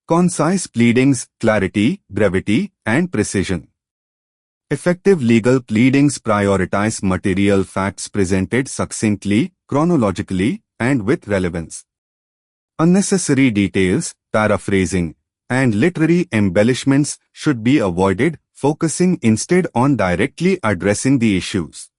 Concise pleadings, clarity, brevity, and precision. Effective legal pleadings prioritize material facts presented succinctly, chronologically, and with relevance. Unnecessary details, paraphrasing, and literary embellishments should be avoided, focusing instead on directly addressing the issues.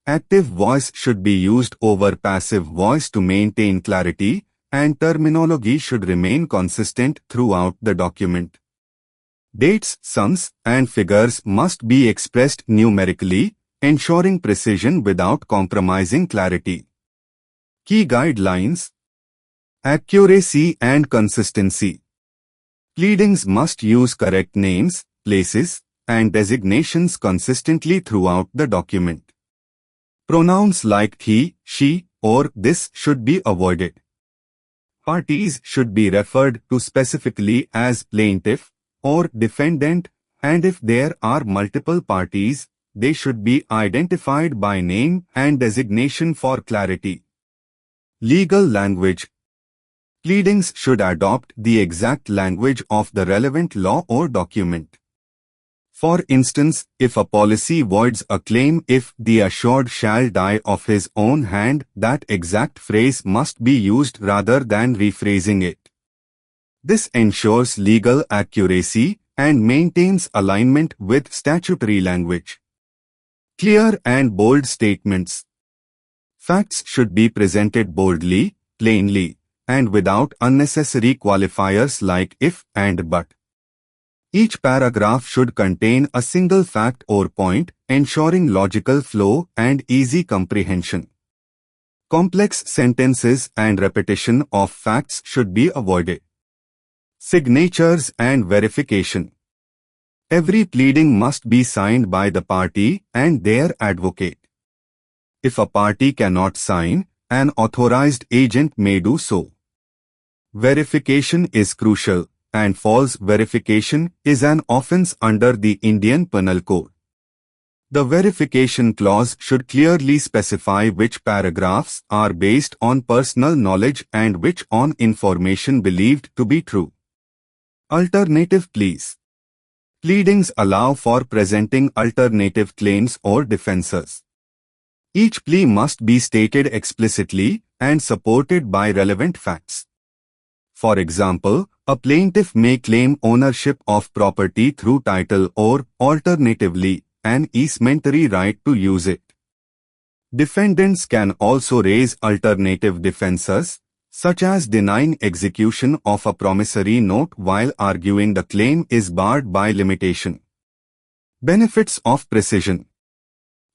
Active voice should be used over passive voice to maintain clarity, and terminology should remain consistent throughout the document. Dates, sums, and figures must be expressed numerically, ensuring precision without compromising clarity. Key guidelines: accuracy and consistency. Pleadings must use correct names, places, and designations consistently throughout the document. Pronouns like he, she, or this should be avoided. Parties should be referred to specifically as plaintiff or defendant, and if there are multiple parties, they should be identified by name and designation for clarity. Legal language. Pleadings should adopt the exact language of the relevant law or document. For instance, if a policy voids a claim if the assured shall die of his own hand, that exact phrase must be used rather than rephrasing it. This ensures legal accuracy and maintains alignment with statutory language. Clear and bold statements. Facts should be presented boldly, plainly, and without unnecessary qualifiers like if and but. Each paragraph should contain a single fact or point, ensuring logical flow and easy comprehension. Complex sentences and repetition of facts should be avoided. Signatures and verification. Every pleading must be signed by the party and their advocate. If a party cannot sign, an authorized agent may do so. Verification is crucial, and false verification is an offense under the Indian Penal Code. The verification clause should clearly specify which paragraphs are based on personal knowledge and which on information believed to be true. Alternative pleas. Pleadings allow for presenting alternative claims or defenses. Each plea must be stated explicitly and supported by relevant facts. For example, a plaintiff may claim ownership of property through title or, alternatively, an easementary right to use it. Defendants can also raise alternative defenses, such as denying execution of a promissory note while arguing the claim is barred by limitation. Benefits of precision.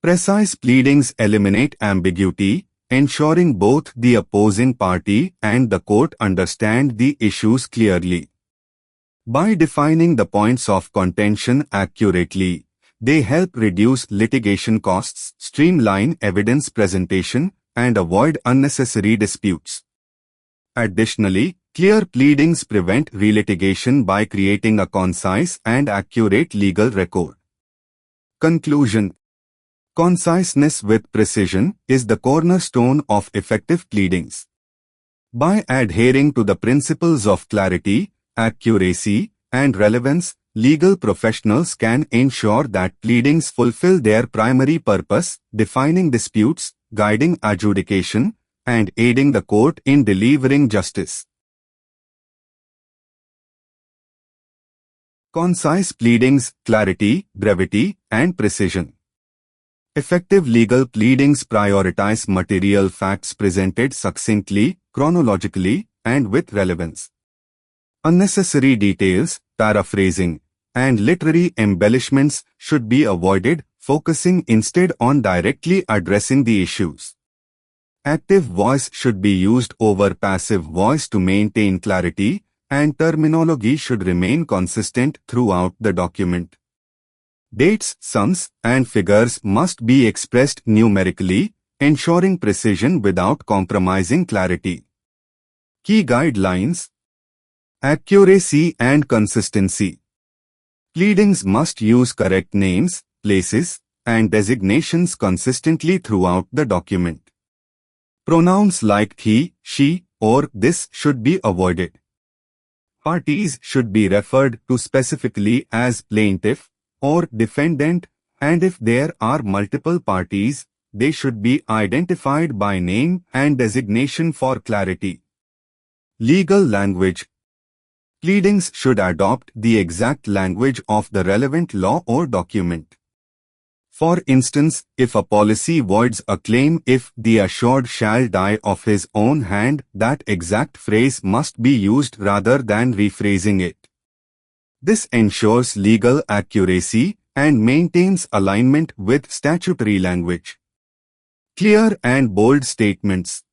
Precise pleadings eliminate ambiguity, ensuring both the opposing party and the court understand the issues clearly. By defining the points of contention accurately, they help reduce litigation costs, streamline evidence presentation, and avoid unnecessary disputes. Additionally, clear pleadings prevent relitigation by creating a concise and accurate legal record. Conclusion. Conciseness with precision is the cornerstone of effective pleadings. By adhering to the principles of clarity, accuracy, and relevance, legal professionals can ensure that pleadings fulfill their primary purpose, defining disputes, guiding adjudication, and aiding the court in delivering justice. Concise pleadings, clarity, brevity, and precision. Effective legal pleadings prioritize material facts presented succinctly, chronologically, and with relevance. Unnecessary details, paraphrasing, and literary embellishments should be avoided, focusing instead on directly addressing the issues. Active voice should be used over passive voice to maintain clarity, and terminology should remain consistent throughout the document. Dates, sums, and figures must be expressed numerically, ensuring precision without compromising clarity. Key guidelines. Accuracy and consistency. Pleadings must use correct names, places, and designations consistently throughout the document. Pronouns like he, she, or this should be avoided. Parties should be referred to specifically as plaintiff or defendant, and if there are multiple parties, they should be identified by name and designation for clarity. Legal language. Pleadings should adopt the exact language of the relevant law or document. For instance, if a policy voids a claim if the assured shall die of his own hand, that exact phrase must be used rather than rephrasing it. This ensures legal accuracy and maintains alignment with statutory language. Clear and bold statements.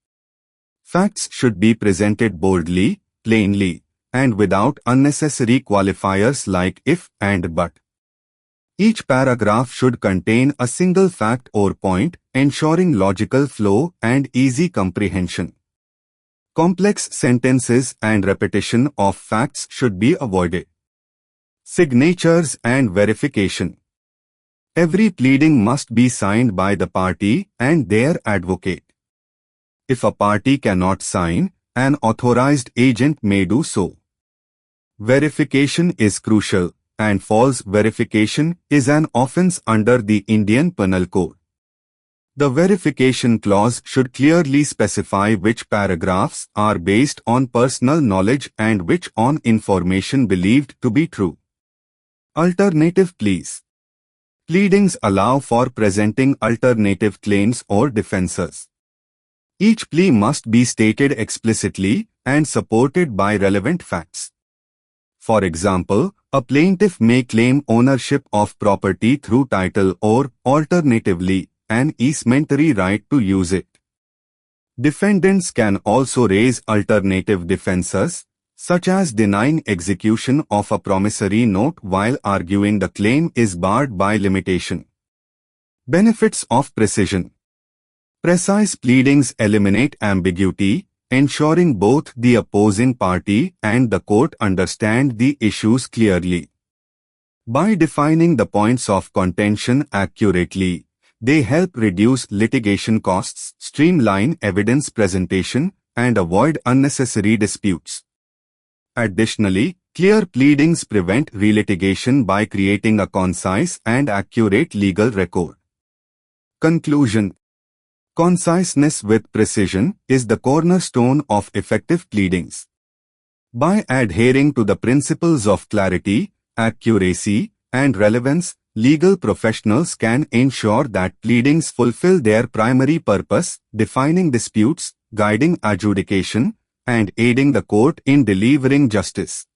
Facts should be presented boldly, plainly, and without unnecessary qualifiers like if and but. Each paragraph should contain a single fact or point, ensuring logical flow and easy comprehension. Complex sentences and repetition of facts should be avoided. Signatures and verification. Every pleading must be signed by the party and their advocate. If a party cannot sign, an authorized agent may do so. Verification is crucial, and false verification is an offense under the Indian Penal Code. The verification clause should clearly specify which paragraphs are based on personal knowledge and which on information believed to be true. Alternative pleas. Pleadings allow for presenting alternative claims or defenses. Each plea must be stated explicitly and supported by relevant facts. For example, a plaintiff may claim ownership of property through title or, alternatively, an easementary right to use it. Defendants can also raise alternative defenses, such as denying execution of a promissory note while arguing the claim is barred by limitation. Benefits of precision. Precise pleadings eliminate ambiguity, ensuring both the opposing party and the court understand the issues clearly. By defining the points of contention accurately, they help reduce litigation costs, streamline evidence presentation, and avoid unnecessary disputes. Additionally, clear pleadings prevent relitigation by creating a concise and accurate legal record. Conclusion. Conciseness with precision is the cornerstone of effective pleadings. By adhering to the principles of clarity, accuracy, and relevance, legal professionals can ensure that pleadings fulfill their primary purpose, defining disputes, guiding adjudication, and aiding the court in delivering justice.